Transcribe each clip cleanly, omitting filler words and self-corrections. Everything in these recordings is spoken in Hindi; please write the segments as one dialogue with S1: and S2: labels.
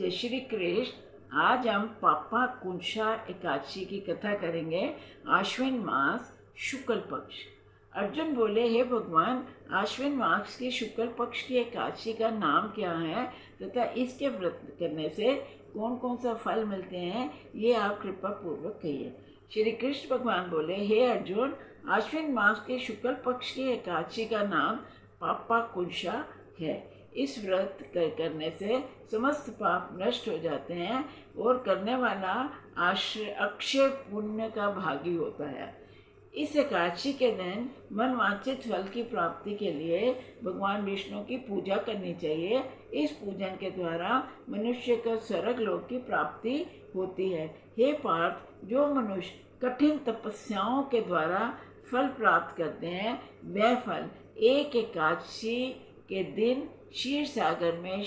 S1: जय श्री कृष्ण। आज हम पापा कुंशा एकादशी की कथा करेंगे। आश्विन मास शुक्ल पक्ष। अर्जुन बोले, हे भगवान, आश्विन मास के शुक्ल पक्ष की एकादशी का नाम क्या है तथा इसके व्रत करने से कौन कौन सा फल मिलते हैं, ये आप कृपा पूर्वक कहिए। श्री कृष्ण भगवान बोले, हे अर्जुन, आश्विन मास के शुक्ल पक्ष की एकादशी का नाम पापा कुंशा है। इस व्रत करने से समस्त पाप नष्ट हो जाते हैं और करने वाला अक्षय पुण्य का भागी होता है। इस एकादशी के दिन मनवांछित फल की प्राप्ति के लिए भगवान विष्णु की पूजा करनी चाहिए। इस पूजन के द्वारा मनुष्य को स्वर्ग लोक की प्राप्ति होती है। हे पार्थ, जो मनुष्य कठिन तपस्याओं के द्वारा फल प्राप्त करते हैं, वह फल एक एकादशी के दिन क्षीर सागर में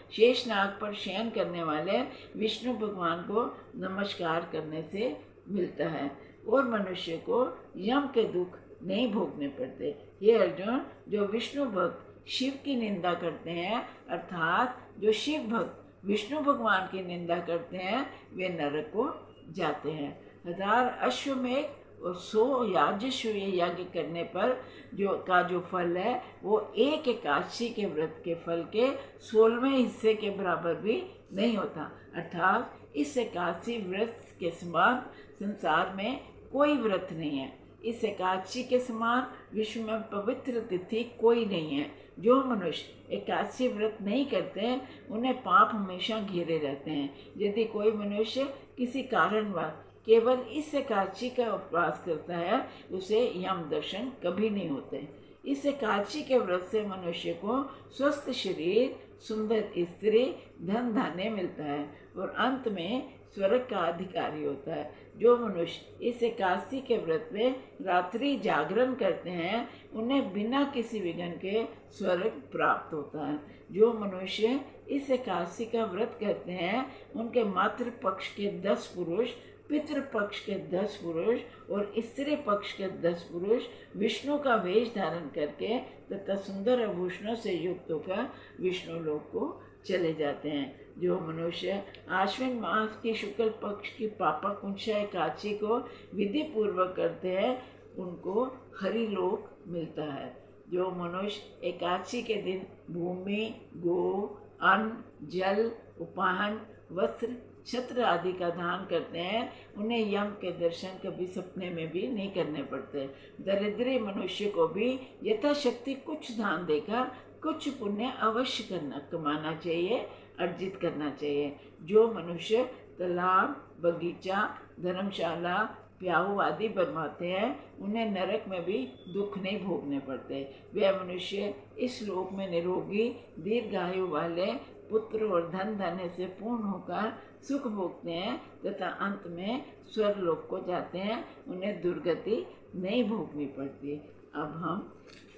S1: शेषनाग पर शयन करने वाले विष्णु भगवान को नमस्कार करने से मिलता है और मनुष्य को यम के दुख नहीं भोगने पड़ते। ये अर्जुन, जो विष्णु भक्त शिव की निंदा करते हैं, अर्थात जो शिव भक्त विष्णु भगवान की निंदा करते हैं, वे नरक को जाते हैं। 1000 अश्वमेघ और 100 याजस्व यज्ञ करने पर जो फल है वो एक एकादशी के व्रत के फल के 16वें हिस्से के बराबर भी नहीं होता। अर्थात इस एकादशी व्रत के समान संसार में कोई व्रत नहीं है। इस एकादशी के समान विश्व में पवित्र तिथि कोई नहीं है। जो मनुष्य एकादशी व्रत नहीं करते उन्हें पाप हमेशा घेरे रहते हैं। यदि कोई मनुष्य किसी कारणवश केवल इस एकादशी का उपवास करता है, उसे यम दर्शन कभी नहीं होते। इस एकादशी के व्रत से मनुष्य को स्वस्थ शरीर, सुंदर स्त्री, धन धान्य मिलता है और अंत में स्वर्ग का अधिकारी होता है। जो मनुष्य इस एकादशी के व्रत में रात्रि जागरण करते हैं, उन्हें बिना किसी विघ्न के स्वर्ग प्राप्त होता है। जो मनुष्य इस एकादशी का व्रत करते हैं, उनके मातृ पक्ष के 10 पुरुष, पितृ पक्ष के 10 पुरुष और स्त्री पक्ष के 10 पुरुष विष्णु का वेश धारण करके तथा सुंदर आभूषणों से युक्त होकर विष्णु लोक को चले जाते हैं। जो मनुष्य आश्विन मास की शुक्ल पक्ष की पापा कुंशा एकादशी को विधि पूर्वक करते हैं, उनको हरि लोक मिलता है। जो मनुष्य एकादशी के दिन भूमि, गो, अन्न, जल, उपाहन, वस्त्र, छत्र आदि का दान करते हैं, उन्हें यम के दर्शन कभी सपने में भी नहीं करने पड़ते। दरिद्री मनुष्य को भी यथाशक्ति कुछ दान देकर कुछ पुण्य अवश्य कमाना चाहिए, अर्जित करना चाहिए। जो मनुष्य तालाब, बगीचा, धर्मशाला, प्याऊ आदि बनवाते हैं, उन्हें नरक में भी दुख नहीं भोगने पड़ते। वह मनुष्य इस लोक में निरोगी, दीर्घायु वाले पुत्र और धन धान्य से पूर्ण होकर सुख भोगते हैं तथा अंत में स्वर्ग लोक को जाते हैं। उन्हें दुर्गति नहीं भोगनी पड़ती। अब हम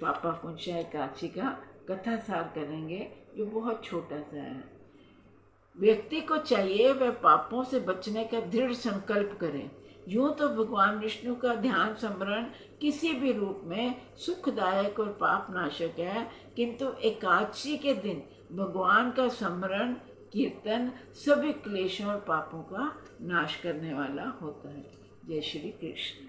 S1: पापा कुंशा एकादशी का कथा सार करेंगे, जो बहुत छोटा सा है। व्यक्ति को चाहिए वह पापों से बचने का दृढ़ संकल्प करे। यूँ तो भगवान विष्णु का ध्यान स्मरण किसी भी रूप में सुखदायक और पाप नाशक है, किंतु एकादशी के दिन भगवान का स्मरण कीर्तन सभी क्लेशों और पापों का नाश करने वाला होता है। जय श्री कृष्ण।